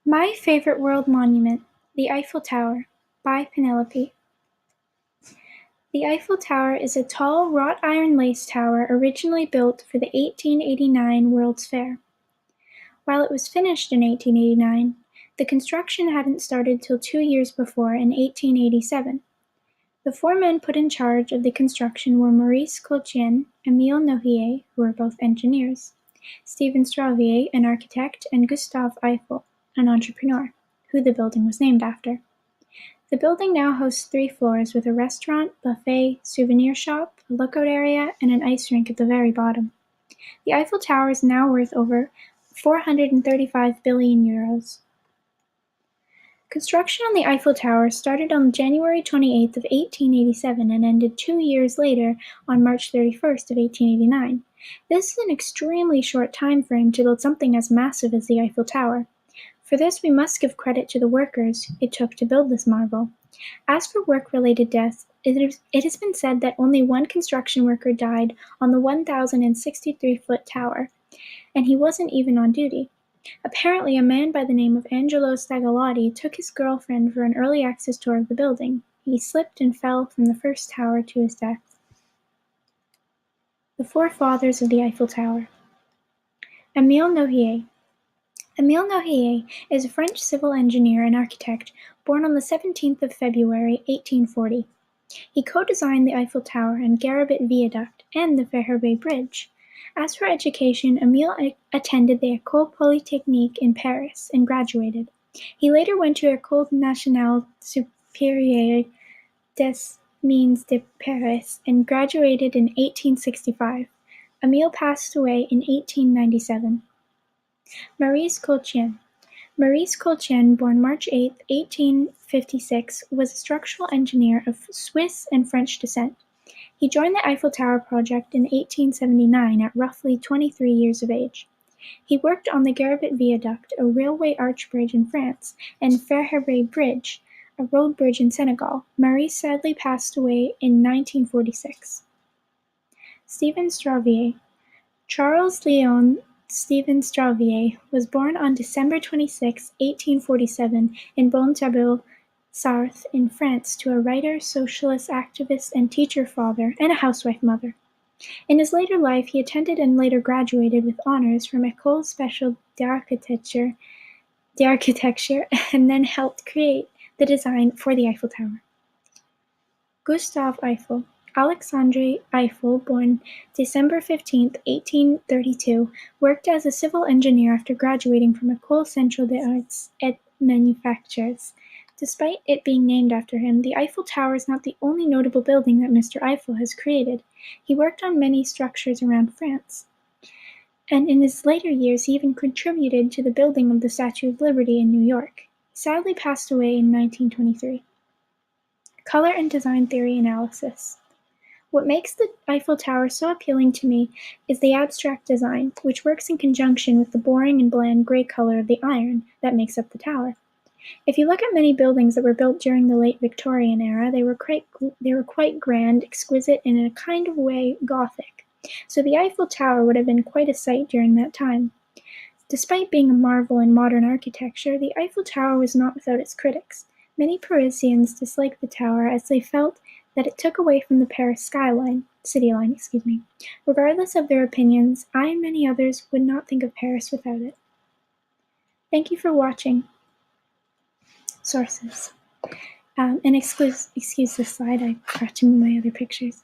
My Favorite World Monument, The Eiffel Tower, by Penelope. The Eiffel Tower is a tall, wrought-iron lace tower originally built for the 1889 World's Fair. While it was finished in 1889, the construction hadn't started till 2 years before, in 1887. The four men put in charge of the construction were Maurice Coltien, Émile Nohier, who were both engineers, Stephen Stravier, an architect, and Gustave Eiffel, an entrepreneur, who the building was named after. The building now hosts 3 floors with a restaurant, buffet, souvenir shop, a lookout area, and an ice rink at the very bottom. The Eiffel Tower is now worth over 435 billion euros. Construction on the Eiffel Tower started on January 28th of 1887 and ended 2 years later on March 31st of 1889. This is an extremely short time frame to build something as massive as the Eiffel Tower. For this we must give credit to the workers it took to build this marvel. As for work-related deaths, it has been said that only one construction worker died on the 1,063-foot tower, and he wasn't even on duty. Apparently, a man by the name of Angelo Stagalotti took his girlfriend for an early access tour of the building. He slipped and fell from the first tower to his death. The forefathers of the Eiffel Tower. Émile Nohier. Émile Nohier is a French civil engineer and architect born on the 17th of February, 1840. He co-designed the Eiffel Tower and Garabit Viaduct and the Fehérbey Bridge. As for education, Émile attended the École Polytechnique in Paris and graduated. He later went to École Nationale Supérieure des Mines de Paris and graduated in 1865. Émile passed away in 1897. Maurice Coltien. Maurice Coltien, born March 8, 1856, was a structural engineer of Swiss and French descent. He joined the Eiffel Tower project in 1879 at roughly 23 years of age. He worked on the Garabit Viaduct, a railway arch bridge in France, and Fehérbey Bridge, a road bridge in Senegal. Maurice sadly passed away in 1946. Stephen Stravier. Charles Léon Stephen Stravier was born on December 26, 1847, in Bontabule, Sarthe, in France, to a writer, socialist activist, and teacher father, and a housewife mother. In his later life, he attended and later graduated with honors from École Spéciale d'Architecture, and then helped create the design for the Eiffel Tower. Gustave Eiffel. Alexandre Eiffel, born December 15, 1832, worked as a civil engineer after graduating from École Centrale des Arts et Manufactures. Despite it being named after him, the Eiffel Tower is not the only notable building that Mr. Eiffel has created. He worked on many structures around France, and in his later years he even contributed to the building of the Statue of Liberty in New York. He sadly passed away in 1923. Color and design theory analysis. What makes the Eiffel Tower so appealing to me is the abstract design, which works in conjunction with the boring and bland gray color of the iron that makes up the tower. If you look at many buildings that were built during the late Victorian era, they were quite grand, exquisite, and in a kind of way Gothic. So the Eiffel Tower would have been quite a sight during that time. Despite being a marvel in modern architecture, the Eiffel Tower was not without its critics. Many Parisians disliked the tower as they felt that it took away from the Paris city line. Regardless of their opinions, I and many others would not think of Paris without it. Thank you for watching. Sources. And excuse this slide, I forgot to move my other pictures.